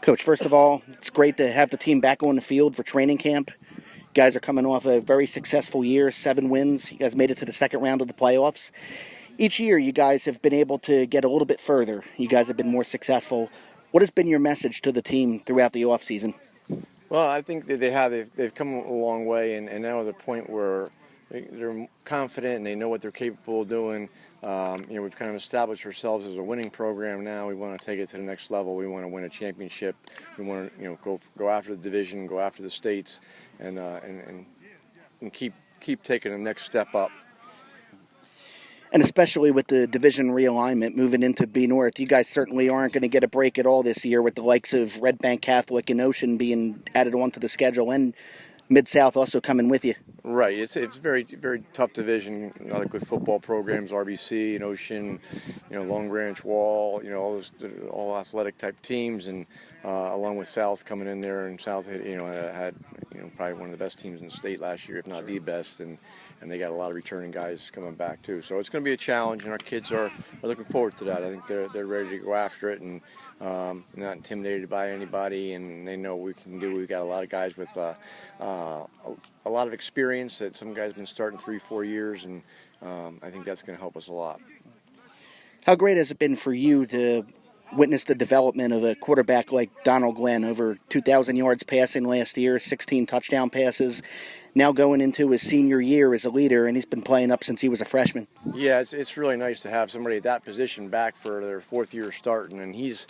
Coach, first of all, it's great to have the team back on the field for training camp. You guys are coming off a very successful year, 7 wins. You guys made it to the second round of the playoffs. Each year, you guys have been able to get a little bit further. You guys have been more successful. What has been your message to the team throughout the offseason? Well, I think that they've come a long way, and now at the point where they're confident and they know what they're capable of doing. We've kind of established ourselves as a winning program now. We want to take it to the next level. We want to win a championship. We want to go after the division, go after the states, and keep taking the next step up. And especially with the division realignment moving into B North, you guys certainly aren't going to get a break at all this year with the likes of Red Bank Catholic and Ocean being added onto the schedule and Mid-South also coming with you. Right. It's very, very tough division. A lot of good football programs, RBC and Ocean, Long Branch, Wall, all athletic type teams, and along with South coming in there, and South had probably one of the best teams in the state last year, if not the best, and they got a lot of returning guys coming back too. So it's going to be a challenge, and our kids are looking forward to that. I think they're ready to go after it, and not intimidated by anybody, and they know we can do. We've got a lot of guys with a lot of experience. That some guys have been starting 3-4 years, and I think that's going to help us a lot. How great has it been for you to witness the development of a quarterback like Donald Glenn, over 2,000 yards passing last year, 16 touchdown passes, now going into his senior year as a leader, and he's been playing up since he was a freshman? Yeah, it's really nice to have somebody at that position back for their 4th year starting, and he's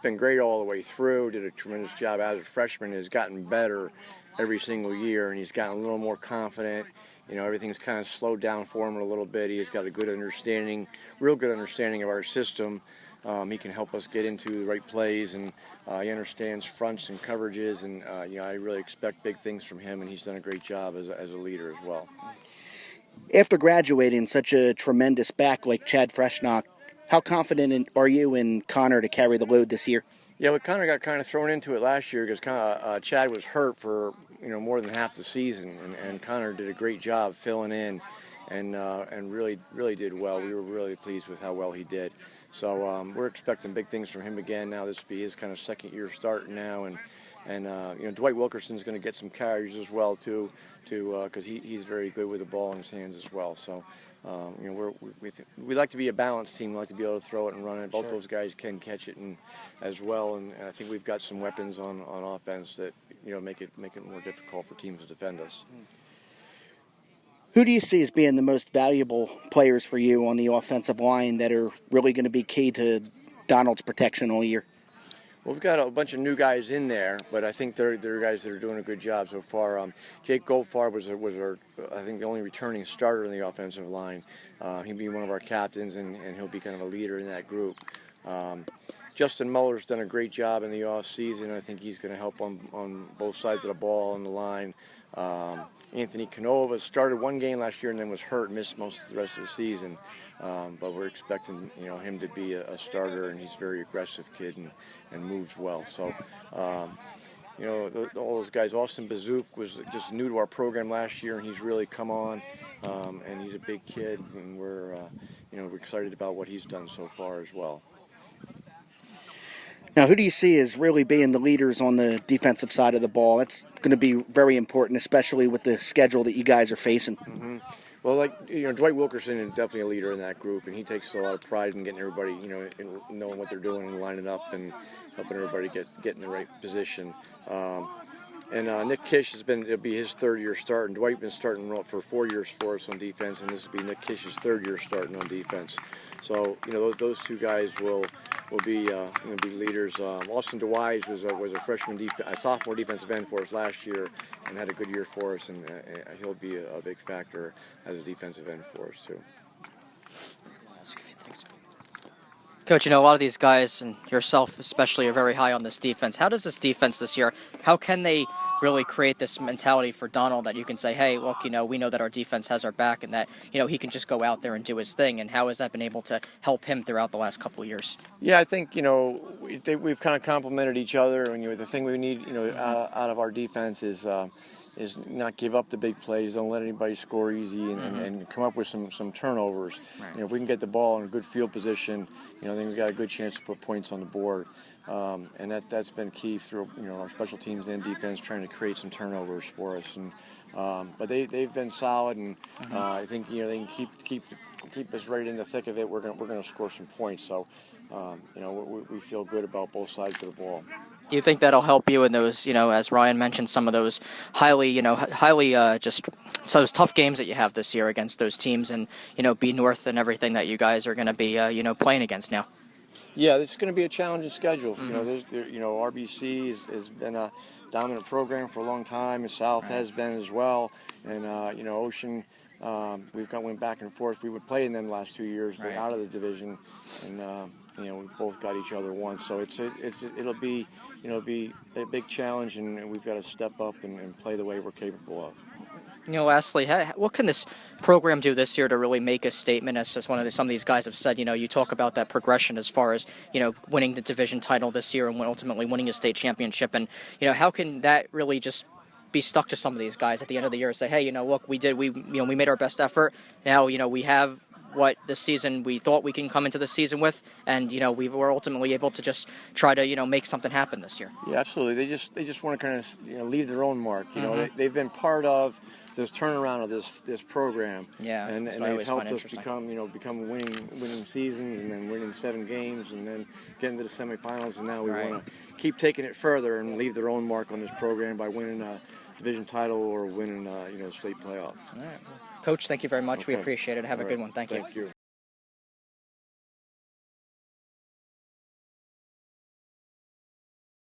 been great all the way through, did a tremendous job as a freshman, has gotten better every single year, and he's gotten a little more confident. Everything's kind of slowed down for him a little bit. He's got a good understanding, real good understanding of our system. He can help us get into the right plays, and he understands fronts and coverages, and I really expect big things from him, and he's done a great job as a leader as well. After graduating such a tremendous back like Chad Freshnock, how confident are you in Connor to carry the load this year? Yeah, well, Connor got kind of thrown into it last year because Chad was hurt for more than half the season, and Connor did a great job filling in, and really did well. We were really pleased with how well he did. So we're expecting big things from him again. Now this will be his kind of 2nd year starting now, and Dwight Wilkerson's going to get some carries as well too, because he's very good with the ball in his hands as well. So we like to be a balanced team. We like to be able to throw it and run it. Both those guys can catch it as well, and I think we've got some weapons on offense that make it more difficult for teams to defend us. Who do you see as being the most valuable players for you on the offensive line that are really going to be key to Donald's protection all year? Well, we've got a bunch of new guys in there, but I think they're guys that are doing a good job so far. Jake Goldfarb was our, I think, the only returning starter in the offensive line. He'll be one of our captains, and he'll be kind of a leader in that group. Justin Muller's done a great job in the off season. I think he's going to help on both sides of the ball on the line. Anthony Canova started one game last year and then was hurt, missed most of the rest of the season. But we're expecting him to be a starter, and he's a very aggressive kid and moves well. So all those guys. Austin Bazook was just new to our program last year, and he's really come on. And he's a big kid, and we're excited about what he's done so far as well. Now, who do you see as really being the leaders on the defensive side of the ball? That's going to be very important, especially with the schedule that you guys are facing. Mm-hmm. Well, Dwight Wilkerson is definitely a leader in that group, and he takes a lot of pride in getting everybody, in knowing what they're doing and lining up and helping everybody get in the right position. And Nick Kish it'll be his 3rd year start, and Dwight's been starting for 4 years for us on defense, and this will be Nick Kish's 3rd year starting on defense. So those two guys will be leaders. Austin DeWise was a sophomore defensive end for us last year, and had a good year for us, and he'll be a big factor as a defensive end for us too. Coach, a lot of these guys, and yourself especially, are very high on this defense. How does this defense this year, how can they really create this mentality for Donald that you can say, hey, look, we know that our defense has our back, and that, he can just go out there and do his thing? And how has that been able to help him throughout the last couple of years? Yeah, I think, we've kind of complemented each other, and the thing we need, out of our defense is, is not give up the big plays, don't let anybody score easy, and come up with some turnovers. Right. If we can get the ball in a good field position, then we've got a good chance to put points on the board. And that's been key through our special teams and defense, trying to create some turnovers for us. And but they've been solid, and I think they can keep us right in the thick of it. We're gonna score some points. So we feel good about both sides of the ball. Do you think that'll help you in those, as Ryan mentioned, some of those highly just so those tough games that you have this year against those teams, and B North and everything that you guys are going to be playing against now? Yeah, this is going to be a challenging schedule. RBC has been a dominant program for a long time, and South has been as well, and Ocean. Went back and forth. We would play in them the last 2 years, but out of the division, and we both got each other once. So it'll be a big challenge, and we've got to step up and play the way we're capable of. Lastly, what can this program do this year to really make a statement? As some of these guys have said, you talk about that progression as far as, winning the division title this year and ultimately winning a state championship. And, how can that really just be stuck to some of these guys at the end of the year and say, hey, look, we made our best effort. Now, we have what this season we thought we can come into the season with, and we were ultimately able to just try to make something happen this year. Yeah, absolutely. They just want to kind of leave their own mark. They've been part of this turnaround of this program. Yeah, and they've helped us become winning seasons, and then winning 7 games, and then getting to the semifinals. And now we want to keep taking it further and leave their own mark on this program by winning a division title or winning state playoff. All right. Coach, thank you very much. Okay. We appreciate it. Have a good one. Thank you. Thank you.